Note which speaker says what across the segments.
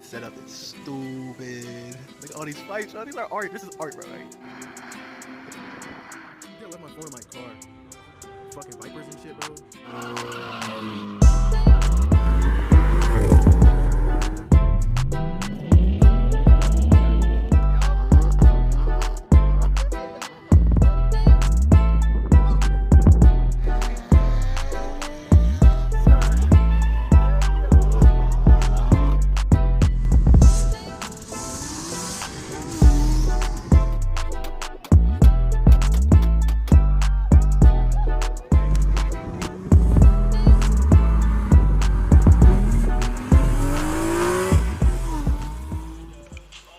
Speaker 1: setup is stupid. Look at all these fights, bro. These are art. This is art, bro. Right? I left my phone in my car. Fucking vipers and shit, bro.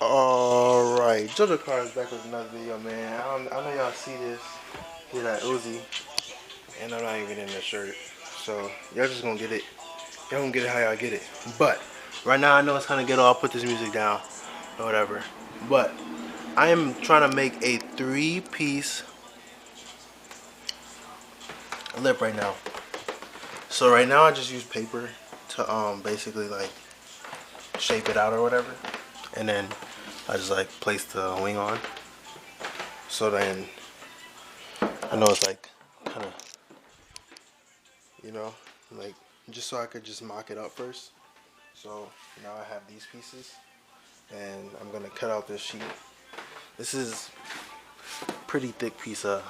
Speaker 1: Alright, JoJo Car is back with another video, man. I know y'all see this. Get that Uzi. And I'm not even in the shirt. So, y'all just gonna get it. Y'all gonna get it how y'all get it. But, right now I know it's kind of ghetto. I'll put this music down. Or whatever. But, I am trying to make a 3-piece lip right now. So, right now I just use paper to basically like shape it out or whatever. And then I just like place the wing on. So then I know it's like kind of, you know, like just so I could just mock it up first. So now I have these pieces and I'm gonna cut out this sheet. This is a pretty thick piece of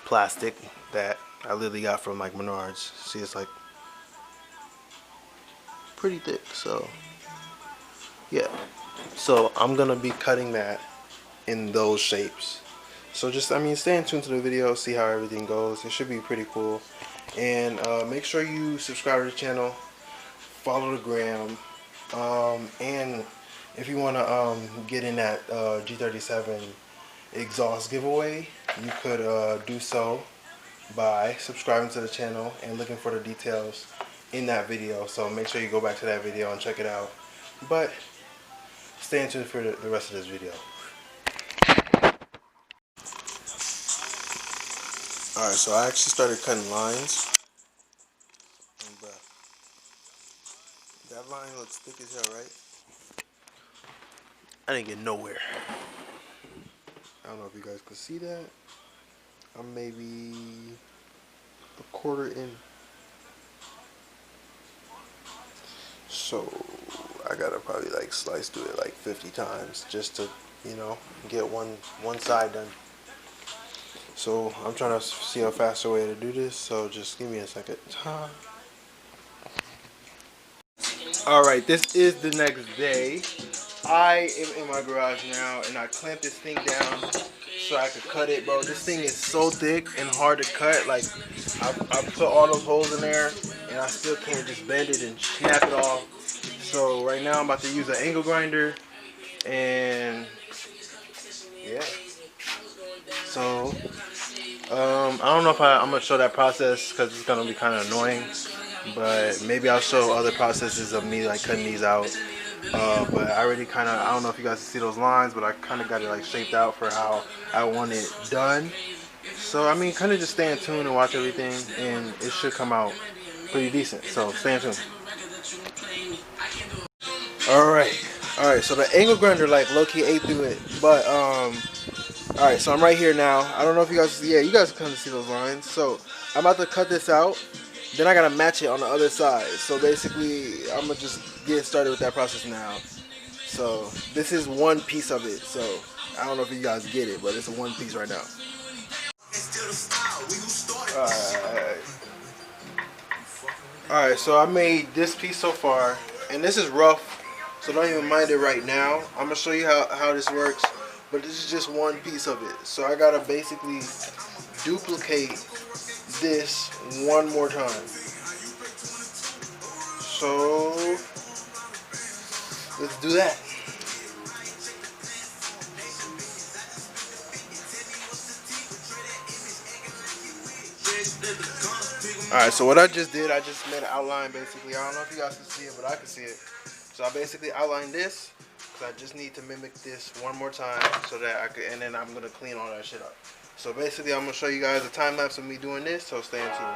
Speaker 1: plastic that I literally got from like Menards. See, it's like pretty thick. So yeah, so I'm gonna be cutting that in those shapes. So just, I mean, stay tuned to the video, see how everything goes. It should be pretty cool. And make sure you subscribe to the channel, follow the gram, and if you want to get in that G37 exhaust giveaway, you could do so by subscribing to the channel and looking for the details in that video. So make sure you go back to that video and check it out. But stay tuned for the rest of this video. Alright, so I actually started cutting lines. And that line looks thick as hell, right? I didn't get nowhere. I don't know if you guys can see that. I'm maybe a quarter in. So I gotta probably like slice through it like 50 times just to, you know, get one side done. So I'm trying to see a faster way to do this, so just give me a second. Alright, this is the next day. I am in my garage now and I clamped this thing down so I could cut it, bro. This thing is so thick and hard to cut. Like I put all those holes in there and I still can't just bend it and snap it off. So right now I'm about to use an angle grinder and yeah. So I don't know if I'm gonna show that process because it's gonna be kind of annoying, but maybe I'll show other processes of me like cutting these out. But I already kind of, I don't know if you guys can see those lines, but I kind of got it like shaped out for how I want it done. So I mean, kind of just stay tuned and watch everything, and it should come out pretty decent. So stay tuned. All right. So the angle grinder like low-key ate through it, but alright, so I'm right here now. I don't know if you guys, yeah, you guys can kind of see those lines. So I'm about to cut this out. Then I gotta match it on the other side. So basically, I'm gonna just get started with that process now. So this is one piece of it. So I don't know if you guys get it, but it's one piece right now. Alright, so I made this piece so far, and this is rough. So don't even mind it right now. I'm gonna show you how this works. But this is just one piece of it. So I gotta basically duplicate this one more time. So let's do that. Alright, so what I just did, I just made an outline basically. I don't know if you guys can see it, but I can see it. So I basically outlined this. I just need to mimic this one more time so that I could, and then I'm gonna clean all that shit up. So basically, I'm gonna show you guys a time lapse of me doing this. So stay tuned.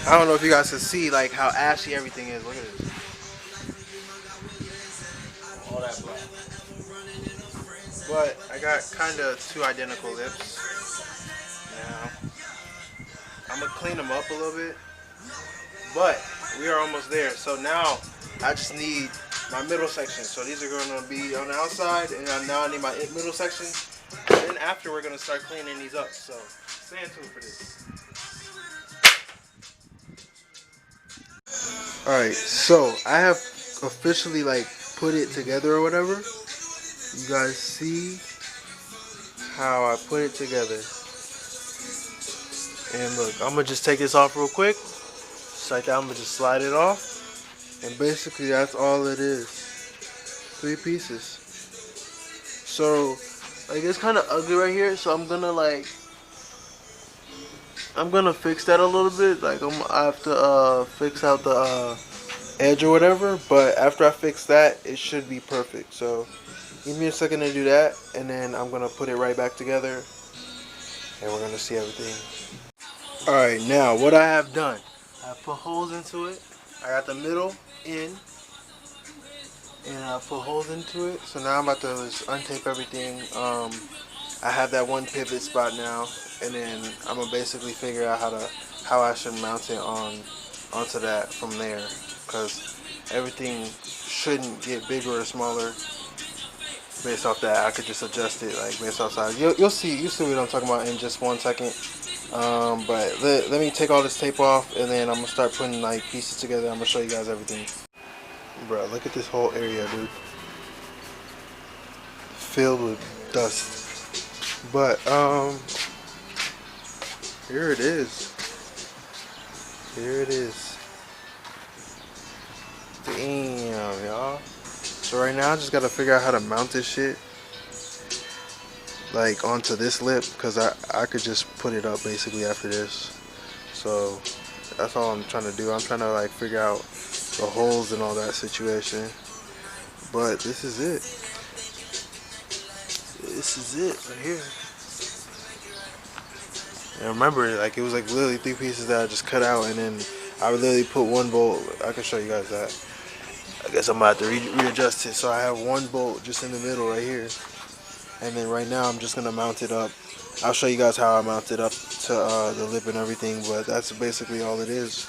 Speaker 1: I don't know if you guys can see like how ashy everything is. Look at this. All that black. But I got kind of two identical lips. Now I'm gonna clean them up a little bit. But we are almost there. So now I just need my middle section. So these are going to be on the outside, and now I need my middle section. And then after we're going to start cleaning these up. So stay tuned for this. Alright, so I have officially like put it together or whatever. You guys see how I put it together. And look, I'm going to just take this off real quick. Just like that, I'm going to just slide it off. And basically that's all it is. 3 pieces. So like it's kind of ugly right here, so I'm gonna fix that a little bit. Like I have to fix out the edge or whatever, but after I fix that it should be perfect. So give me a second to do that, and then I'm gonna put it right back together and we're gonna see everything. Alright, now what I have done, I put holes into it. I got the middle in, and I put holes into it. So now I'm about to just untape everything. I have that one pivot spot now, and then I'm gonna basically figure out how I should mount it onto that from there, because everything shouldn't get bigger or smaller based off that. I could just adjust it like based off size. You'll see what I'm talking about in just 1 second. But let me take all this tape off, and then I'm gonna start putting like pieces together. I'm gonna show you guys everything. Bro, look at this whole area, dude. Filled with dust. But here it is. Here it is. Damn, y'all. So right now I just gotta figure out how to mount this shit like onto this lip, because I could just put it up basically after this. So that's all I'm trying to do. I'm trying to like figure out the holes and all that situation. But this is it. This is it right here. And remember, like it was like literally 3 pieces that I just cut out, and then I would literally put 1 bolt. I can show you guys that. I guess I'm about to readjust it. So I have 1 bolt just in the middle right here. And then right now I'm just gonna mount it up. I'll show you guys how I mount it up to the lip and everything, but that's basically all it is.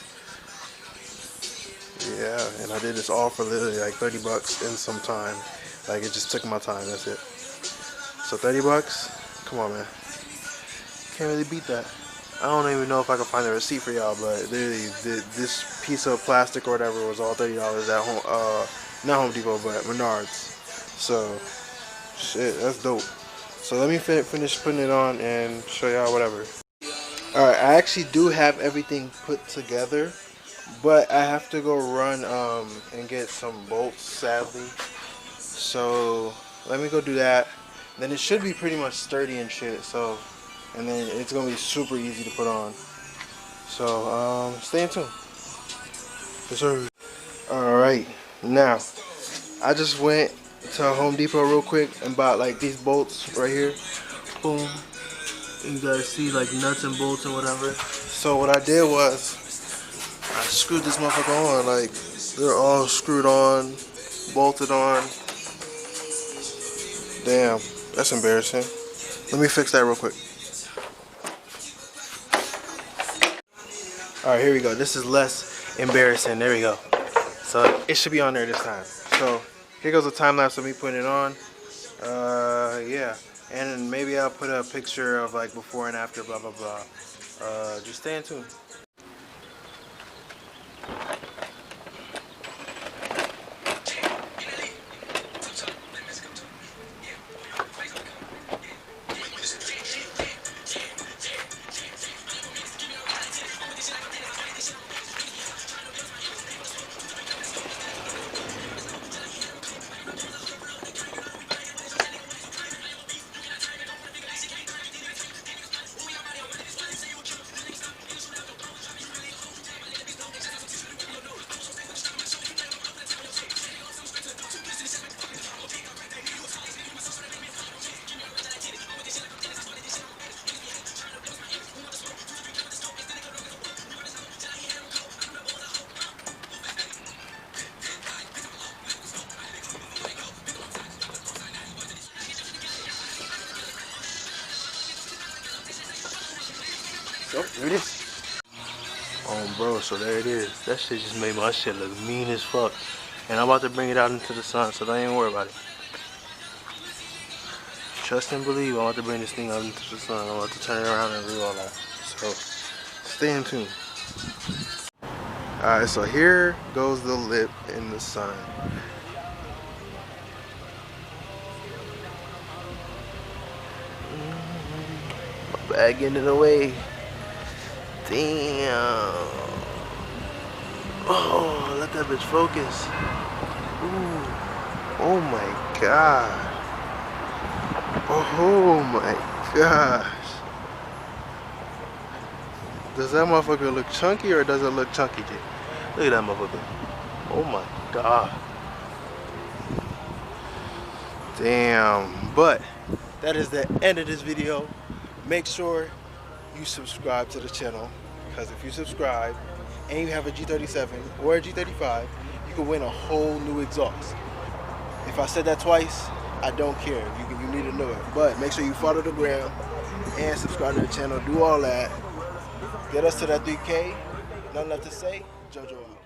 Speaker 1: Yeah, and I did this all for literally like 30 bucks in some time. Like it just took my time, that's it. So 30 bucks, come on man. Can't really beat that. I don't even know if I can find a receipt for y'all, but literally this piece of plastic or whatever was all $30 at home, not Home Depot, but Menards. So shit, that's dope. So let me finish putting it on and show y'all whatever. Alright, I actually do have everything put together, but I have to go run and get some bolts, sadly. So let me go do that. Then it should be pretty much sturdy and shit. So, and then it's gonna be super easy to put on. So stay in tune. Yes, sir. Alright, now I just went to Home Depot real quick and bought like these bolts right here. Boom. You guys see like nuts and bolts and whatever. So what I did was I screwed this motherfucker on. Like they're all screwed on, bolted on. Damn, that's embarrassing. Let me fix that real quick. Alright, here we go. This is less embarrassing. There we go. So it should be on there this time. So here goes a time lapse of me putting it on. Yeah. And maybe I'll put a picture of like before and after, blah blah blah. Just stay in tune. Oh, there it is. Bro, so there it is. That shit just made my shit look mean as fuck. And I'm about to bring it out into the sun, so don't even worry about it. Trust and believe, I'm about to bring this thing out into the sun. I'm about to turn it around and do all that. So, stay in tune. Alright, so here goes the lip in the sun. My bag getting in the way. Damn. Oh, let that bitch focus. Ooh. Oh my god. Oh my gosh. Does that motherfucker look chunky or does it look chunky, G? Look at that motherfucker. Oh my god. Damn. But that is the end of this video. Make sure you subscribe to the channel, because if you subscribe and you have a G37 or a G35, you can win a whole new exhaust. If I said that twice, I don't care. You need to know it. But make sure you follow the gram and subscribe to the channel. Do all that. Get us to that 3K. Nothing left to say. JoJo out.